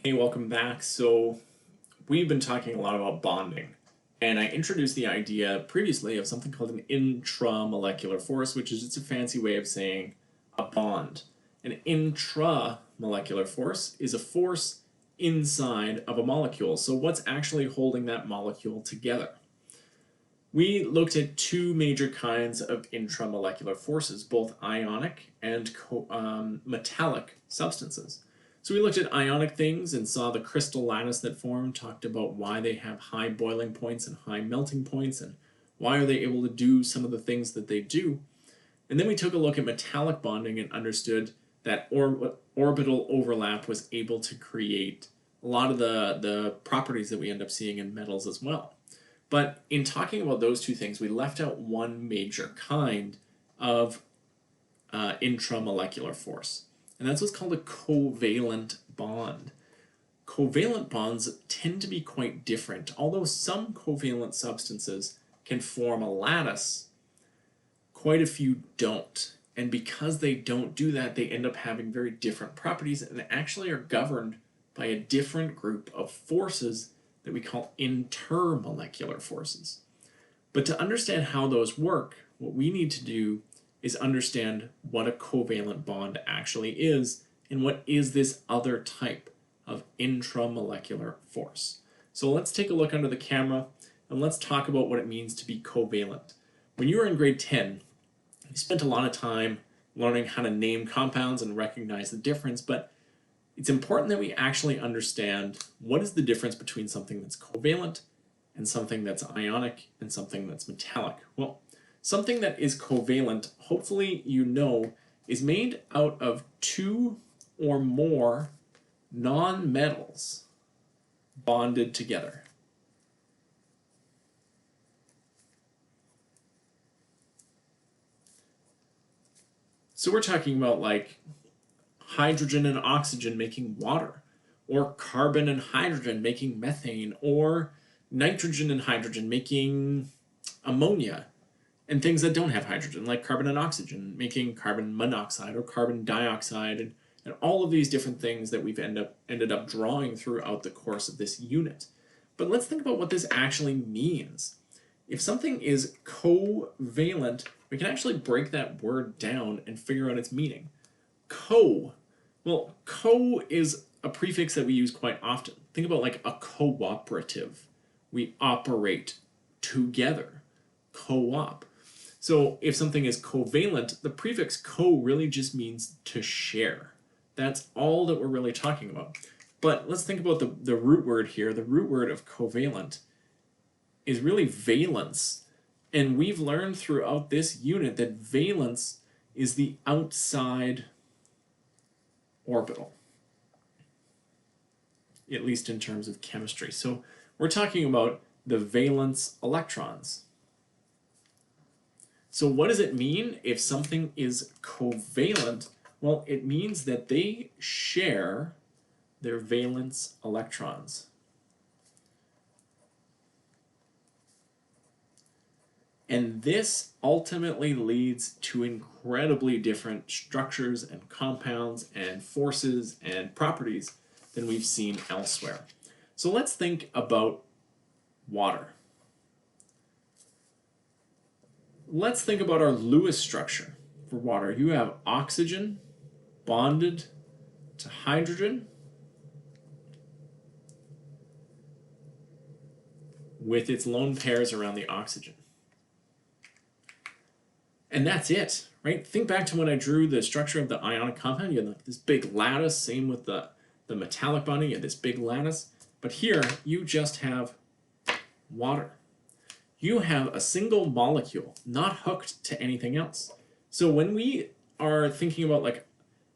Hey, welcome back. So we've been talking a lot about bonding, and I introduced the idea previously of something called an intramolecular force, which is just a fancy way of saying a bond. An intramolecular force is a force inside of a molecule. So what's actually holding that molecule together? We looked at two major kinds of intramolecular forces, both ionic and metallic substances. So we looked at ionic things and saw the crystal lattice that formed, talked about why they have high boiling points and high melting points, and why are they able to do some of the things that they do. And then we took a look at metallic bonding and understood that orbital overlap was able to create a lot of the properties that we end up seeing in metals as well. But in talking about those two things, we left out one major kind of intramolecular force, and that's what's called a covalent bond. Covalent bonds tend to be quite different. Although some covalent substances can form a lattice, quite a few don't. And because they don't do that, they end up having very different properties and actually are governed by a different group of forces that we call intermolecular forces. But to understand how those work, what we need to do is understand what a covalent bond actually is and what is this other type of intramolecular force. So let's take a look under the camera and let's talk about what it means to be covalent. When you were in grade 10, you spent a lot of time learning how to name compounds and recognize the difference, but it's important that we actually understand what is the difference between something that's covalent and something that's ionic and something that's metallic. Well, something that is covalent, hopefully you know, is made out of two or more non-metals bonded together. So we're talking about like hydrogen and oxygen making water, or carbon and hydrogen making methane, or nitrogen and hydrogen making ammonia, and things that don't have hydrogen, like carbon and oxygen making carbon monoxide or carbon dioxide, and all of these different things that we've ended up drawing throughout the course of this unit. But let's think about what this actually means. If something is covalent, we can actually break that word down and figure out its meaning. Well, co is a prefix that we use quite often. Think about like a cooperative. We operate together. Co-op. So if something is covalent, the prefix co really just means to share. That's all that we're really talking about. But let's think about the root word here. The root word of covalent is really valence. And we've learned throughout this unit that valence is the outside orbital, at least in terms of chemistry. So we're talking about the valence electrons. So what does it mean if something is covalent? Well, it means that they share their valence electrons. And this ultimately leads to incredibly different structures and compounds and forces and properties than we've seen elsewhere. So let's think about water. Let's think about our Lewis structure for water. You have oxygen bonded to hydrogen with its lone pairs around the oxygen. And that's it, right? Think back to when I drew the structure of the ionic compound. You had like this big lattice, same with the metallic bonding, you had this big lattice. But here, you just have water. You have a single molecule, not hooked to anything else. So when we are thinking about like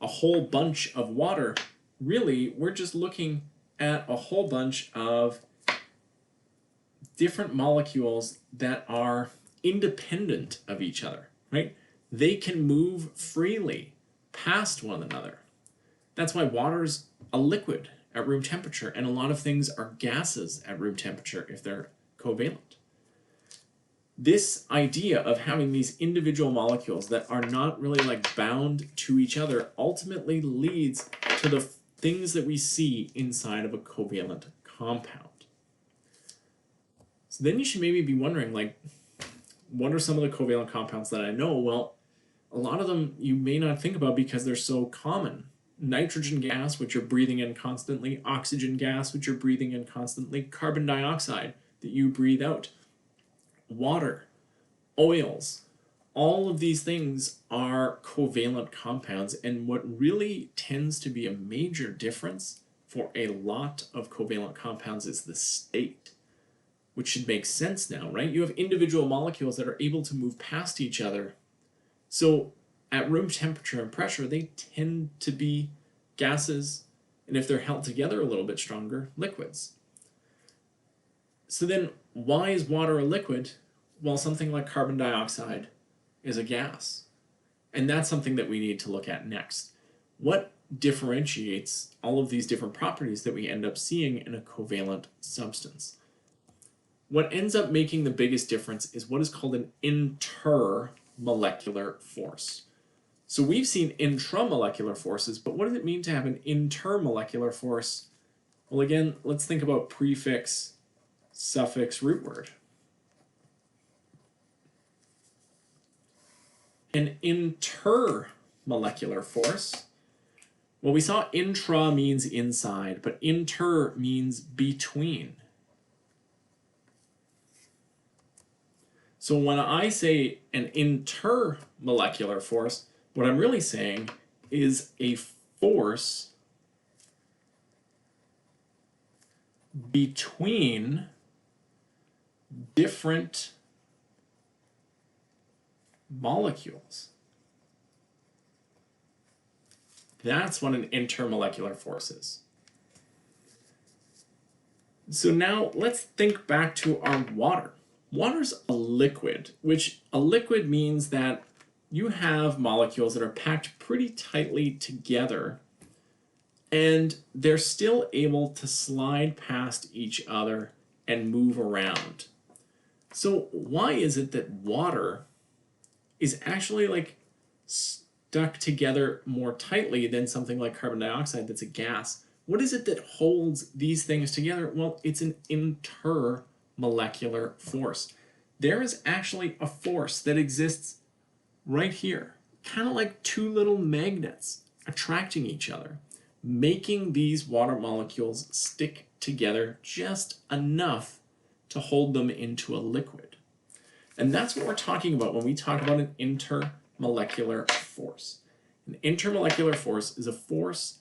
a whole bunch of water, really, we're just looking at a whole bunch of different molecules that are independent of each other. Right? They can move freely past one another. That's why water's a liquid at room temperature, and a lot of things are gases at room temperature if they're covalent. This idea of having these individual molecules that are not really like bound to each other ultimately leads to the things that we see inside of a covalent compound. So then you should maybe be wondering, like, what are some of the covalent compounds that I know? Well, a lot of them you may not think about because they're so common. Nitrogen gas, which you're breathing in constantly, oxygen gas, which you're breathing in constantly, carbon dioxide that you breathe out, water, oils. All of these things are covalent compounds, and what really tends to be a major difference for a lot of covalent compounds is the state, which should make sense now, right? You have individual molecules that are able to move past each other. So at room temperature and pressure, they tend to be gases, and if they're held together a little bit stronger, liquids. So then why is water a liquid while something like carbon dioxide is a gas? And that's something that we need to look at next. What differentiates all of these different properties that we end up seeing in a covalent substance? What ends up making the biggest difference is what is called an intermolecular force. So we've seen intramolecular forces, but what does it mean to have an intermolecular force? Well, again, let's think about prefix, suffix, root word. An intermolecular force, well, we saw intra means inside, but inter means between. So when I say an intermolecular force, what I'm really saying is a force between different molecules. That's what an intermolecular force is. So now let's think back to our water. Water's a liquid, which a liquid means that you have molecules that are packed pretty tightly together and they're still able to slide past each other and move around. So why is it that water is actually like stuck together more tightly than something like carbon dioxide that's a gas? What is it that holds these things together? Well, it's an intermolecular force. There is actually a force that exists right here, kind of like two little magnets attracting each other, making these water molecules stick together just enough to hold them into a liquid. And that's what we're talking about when we talk about an intermolecular force. An intermolecular force is a force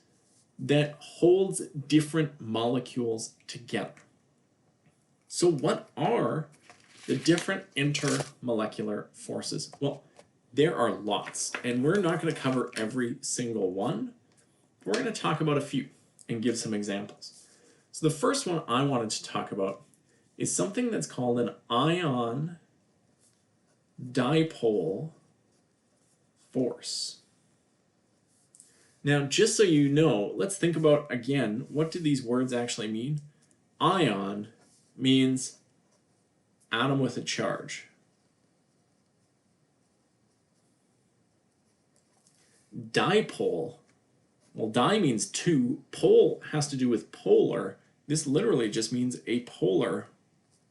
that holds different molecules together. So what are the different intermolecular forces? Well, there are lots, and we're not going to cover every single one. We're going to talk about a few and give some examples. So the first one I wanted to talk about is something that's called an ion dipole force. Now, just so you know, let's think about, again, what do these words actually mean? Ion means atom with a charge. Dipole, well, di means two, pole has to do with polar. This literally just means a polar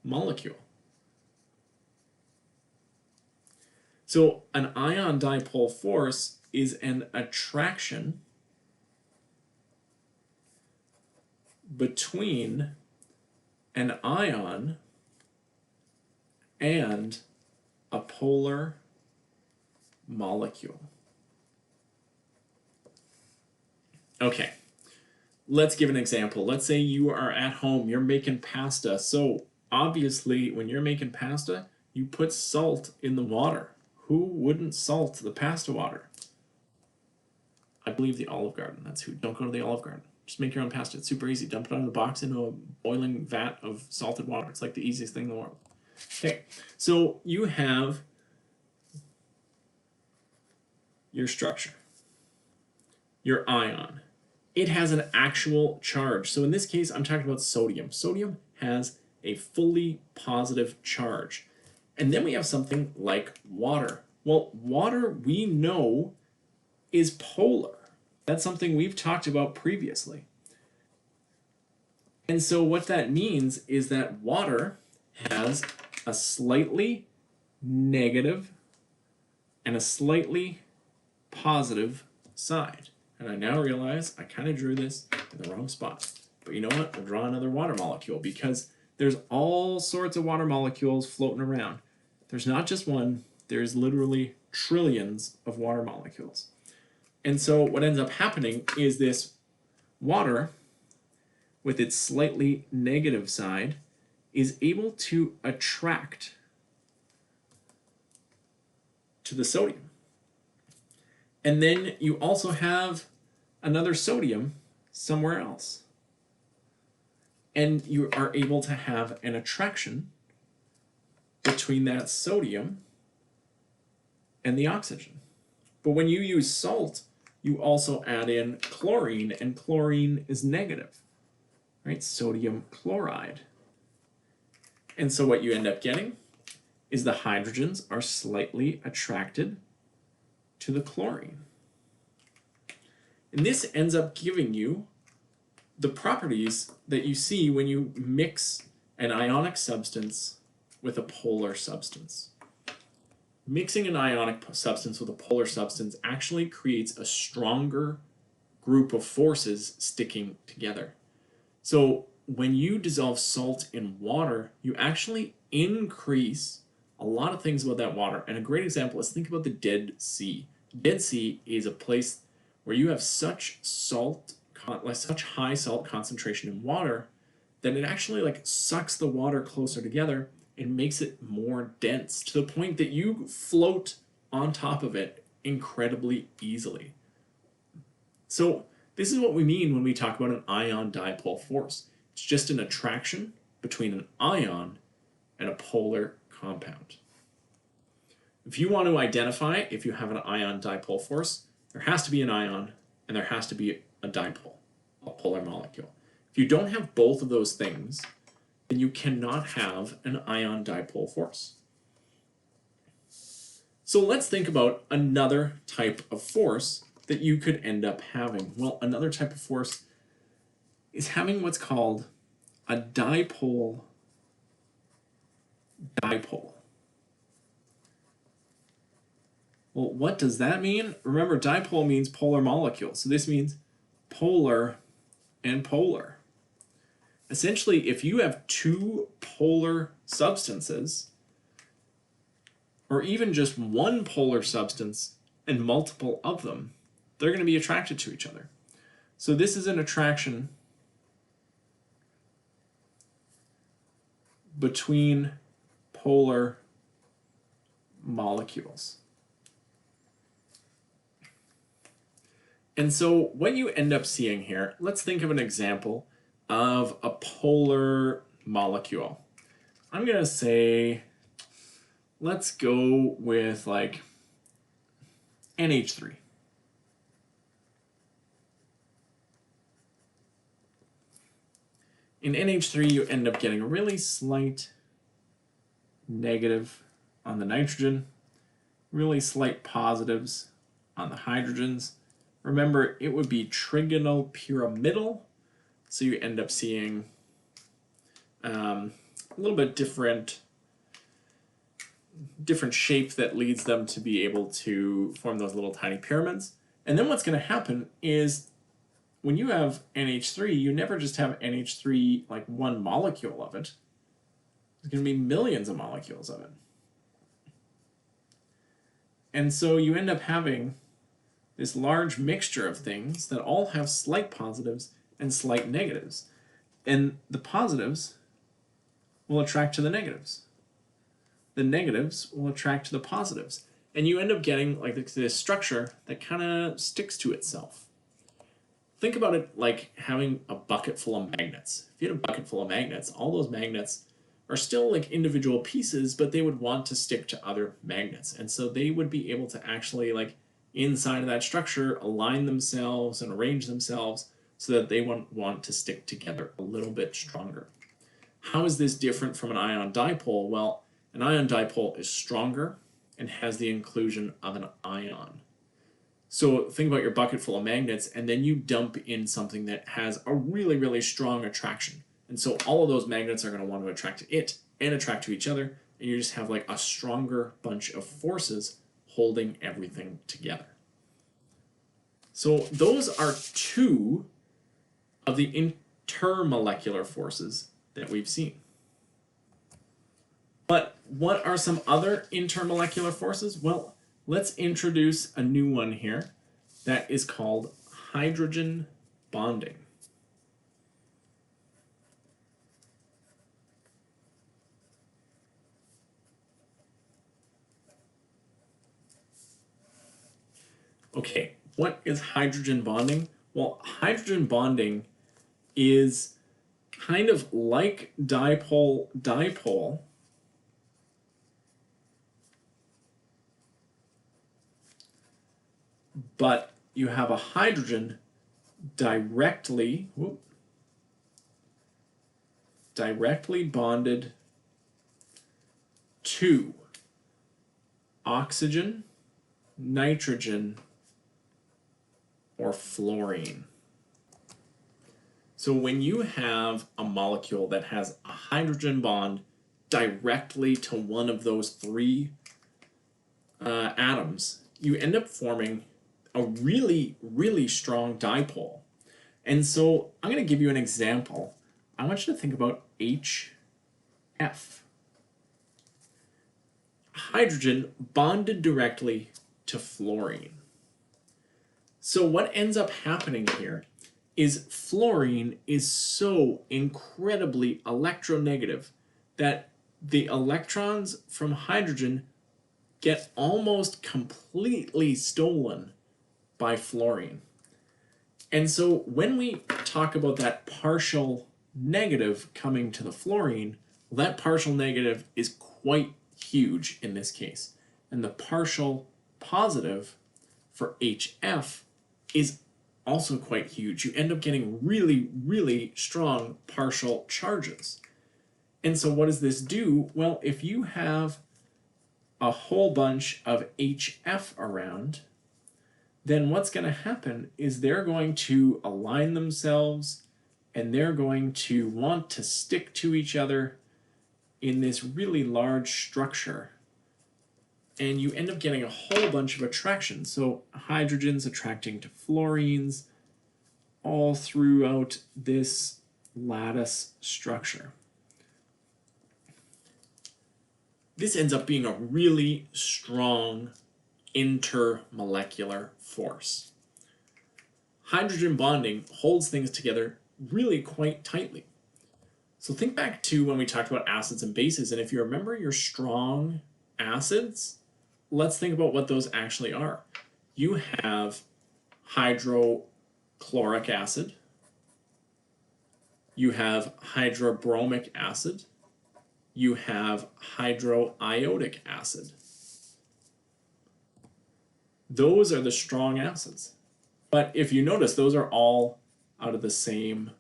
molecule. So an ion dipole force is an attraction between an ion and a polar molecule. Okay, let's give an example. Let's say you are at home, you're making pasta. So obviously when you're making pasta, you put salt in the water. Who wouldn't salt the pasta water? I believe the Olive Garden. That's who. Don't go to the Olive Garden. Just make your own pasta. It's super easy. Dump it out of the box into a boiling vat of salted water. It's like the easiest thing in the world. Okay, so you have your structure, your ion. It has an actual charge. So in this case, I'm talking about sodium. Sodium has a fully positive charge. And then we have something like water. Well, water we know is polar. That's something we've talked about previously. And so what that means is that water has a slightly negative and a slightly positive side. And I now realize I kind of drew this in the wrong spot. But you know what? I'll draw another water molecule because there's all sorts of water molecules floating around. There's not just one, there's literally trillions of water molecules. And so what ends up happening is this water, with its slightly negative side, is able to attract to the sodium. And then you also have another sodium somewhere else. And you are able to have an attraction between that sodium and the oxygen. But when you use salt, you also add in chlorine, and chlorine is negative, right? Sodium chloride. And so what you end up getting is the hydrogens are slightly attracted to the chlorine. And this ends up giving you the properties that you see when you mix an ionic substance with a polar substance. Mixing an ionic substance with a polar substance actually creates a stronger group of forces sticking together. So when you dissolve salt in water, you actually increase a lot of things about that water. And a great example is think about the Dead Sea. Dead Sea is a place where you have such high salt concentration in water that it actually like sucks the water closer together and makes it more dense to the point that you float on top of it incredibly easily. So this is what we mean when we talk about an ion dipole force. It's just an attraction between an ion and a polar compound. If you want to identify if you have an ion dipole force, there has to be an ion and there has to be a dipole, a polar molecule. If you don't have both of those things, then you cannot have an ion dipole force. So let's think about another type of force that you could end up having. Well, another type of force is having what's called a dipole-dipole. Well, what does that mean? Remember, dipole means polar molecule. So this means polar and polar. Essentially, if you have two polar substances, or even just one polar substance and multiple of them, they're going to be attracted to each other. So this is an attraction between polar molecules. And so what you end up seeing here, let's think of an example of a polar molecule. I'm going to say, let's go with like NH3. In NH3, you end up getting a really slight negative on the nitrogen, really slight positives on the hydrogens. Remember, it would be trigonal pyramidal, so you end up seeing a little bit different shape that leads them to be able to form those little tiny pyramids. And then what's going to happen is when you have NH3, you never just have NH3, like one molecule of it. There's going to be millions of molecules of it. And so you end up having this large mixture of things that all have slight positives and slight negatives. And the positives will attract to the negatives. The negatives will attract to the positives. And you end up getting like this structure that kind of sticks to itself. Think about it like having a bucket full of magnets. If you had a bucket full of magnets, all those magnets are still like individual pieces, but they would want to stick to other magnets. And so they would be able to actually like inside of that structure align themselves and arrange themselves so that they want to stick together a little bit stronger. How is this different from an ion dipole? Well, an ion dipole is stronger and has the inclusion of an ion. So think about your bucket full of magnets, and then you dump in something that has a really, really strong attraction. And so all of those magnets are going to want to attract to it and attract to each other, and you just have like a stronger bunch of forces holding everything together. So those are two of the intermolecular forces that we've seen. But what are some other intermolecular forces? Well, let's introduce a new one here that is called hydrogen bonding. Okay, what is hydrogen bonding? Well, hydrogen bonding is kind of like dipole-dipole, but you have a hydrogen directly bonded to oxygen, nitrogen, or fluorine. So when you have a molecule that has a hydrogen bond directly to one of those three atoms, you end up forming a really, really strong dipole. And so I'm going to give you an example. I want you to think about HF. Hydrogen bonded directly to fluorine. So what ends up happening here is fluorine is so incredibly electronegative that the electrons from hydrogen get almost completely stolen by fluorine. And so when we talk about that partial negative coming to the fluorine, well, that partial negative is quite huge in this case. And the partial positive for HF is also quite huge. You end up getting really, really strong partial charges. And so what does this do? Well, if you have a whole bunch of HF around, then what's going to happen is they're going to align themselves and they're going to want to stick to each other in this really large structure. And you end up getting a whole bunch of attraction. So hydrogens attracting to fluorines all throughout this lattice structure. This ends up being a really strong intermolecular force. Hydrogen bonding holds things together really quite tightly. So think back to when we talked about acids and bases, and if you remember your strong acids, let's think about what those actually are. You have hydrochloric acid, you have hydrobromic acid, you have hydroiodic acid. Those are the strong acids. But if you notice, those are all out of the same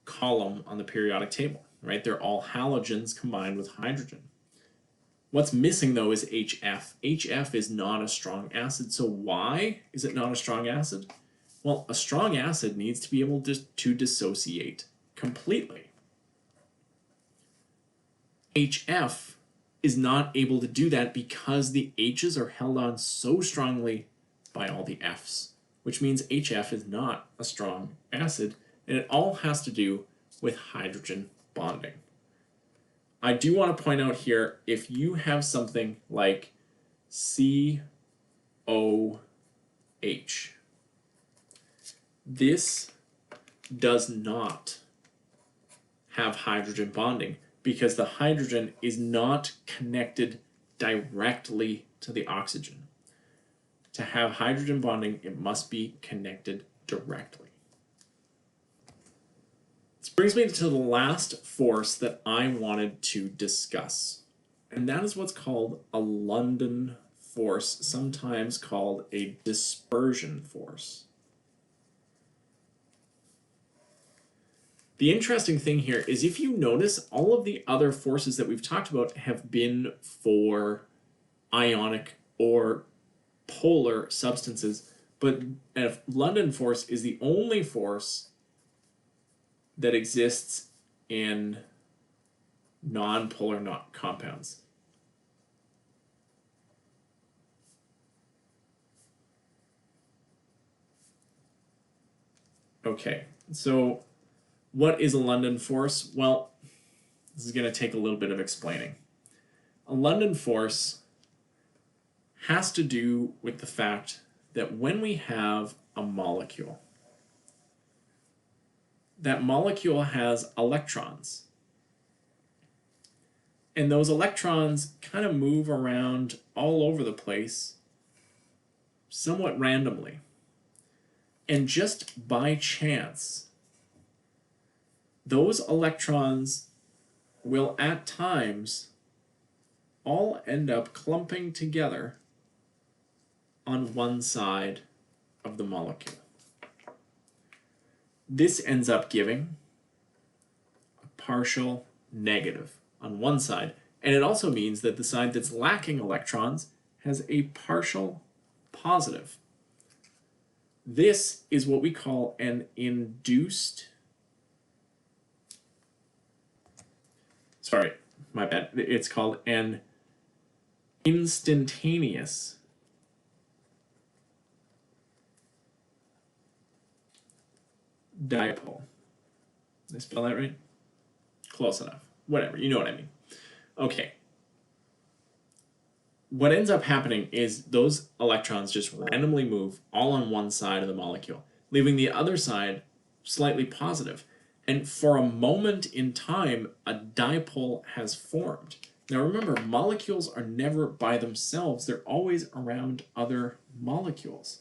column on the periodic table, right? They're all halogens combined with hydrogen. What's missing though is HF. HF is not a strong acid. So why is it not a strong acid? Well, a strong acid needs to be able to dissociate completely. HF is not able to do that because the H's are held on so strongly by all the F's, which means HF is not a strong acid, and it all has to do with hydrogen bonding. I do want to point out here, if you have something like COH, this does not have hydrogen bonding because the hydrogen is not connected directly to the oxygen. To have hydrogen bonding, it must be connected directly. This brings me to the last force that I wanted to discuss, and that is what's called a London force, sometimes called a dispersion force. The interesting thing here is if you notice, all of the other forces that we've talked about have been for ionic or polar substances, but a London force is the only force that exists in non-polar compounds. Okay, so what is a London force? Well, this is going to take a little bit of explaining. A London force has to do with the fact that when we have a molecule, that molecule has electrons. And those electrons kind of move around all over the place somewhat randomly. And just by chance, those electrons will at times all end up clumping together on one side of the molecule. This ends up giving a partial negative on one side, and it also means that the side that's lacking electrons has a partial positive. This is what we call an induced, sorry, my bad, it's called an instantaneous dipole. Did I spell that right? Close enough. Whatever, you know what I mean. Okay. What ends up happening is those electrons just randomly move all on one side of the molecule, leaving the other side slightly positive. And for a moment in time, a dipole has formed. Now remember, molecules are never by themselves. They're always around other molecules.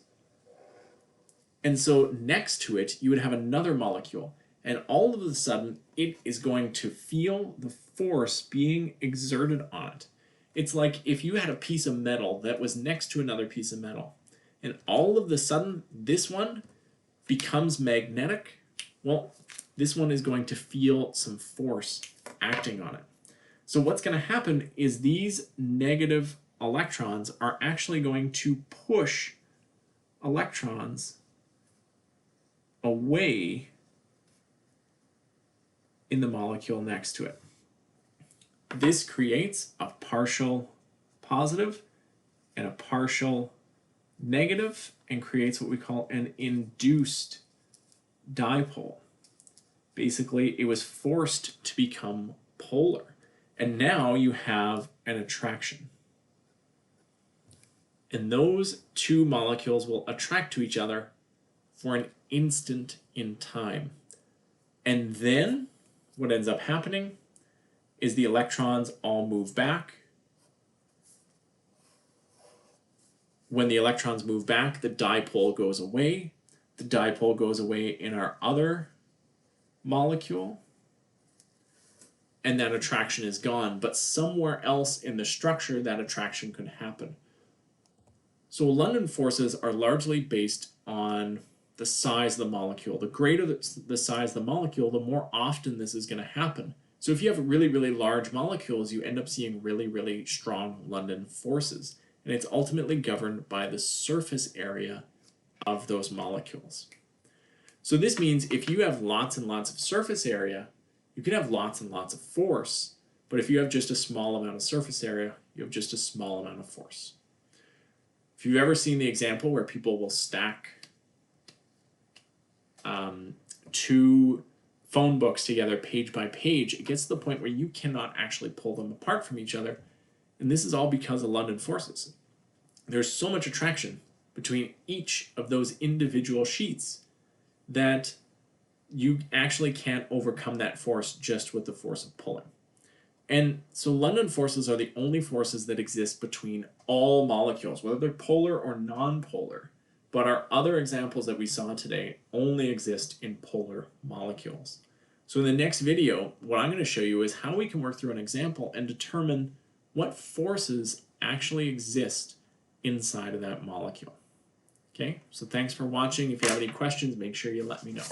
And so next to it, you would have another molecule. And all of a sudden, it is going to feel the force being exerted on it. It's like if you had a piece of metal that was next to another piece of metal, and all of a sudden this one becomes magnetic, well, this one is going to feel some force acting on it. So what's going to happen is these negative electrons are actually going to push electrons away in the molecule next to it. This creates a partial positive and a partial negative and creates what we call an induced dipole. Basically, it was forced to become polar. And now you have an attraction. And those two molecules will attract to each other for an instant in time. And then what ends up happening is the electrons all move back. When the electrons move back, the dipole goes away. The dipole goes away in our other molecule. And that attraction is gone. But somewhere else in the structure, that attraction could happen. So London forces are largely based on the size of the molecule. The greater the size of the molecule, the more often this is going to happen. So if you have really, really large molecules, you end up seeing really, really strong London forces. And it's ultimately governed by the surface area of those molecules. So this means if you have lots and lots of surface area, you can have lots and lots of force. But if you have just a small amount of surface area, you have just a small amount of force. If you've ever seen the example where people will stack two phone books together page by page, it gets to the point where you cannot actually pull them apart from each other. And this is all because of London forces. There's so much attraction between each of those individual sheets that you actually can't overcome that force just with the force of pulling. And so London forces are the only forces that exist between all molecules, whether they're polar or non-polar. But our other examples that we saw today only exist in polar molecules. So in the next video, what I'm going to show you is how we can work through an example and determine what forces actually exist inside of that molecule. Okay, so thanks for watching. If you have any questions, make sure you let me know.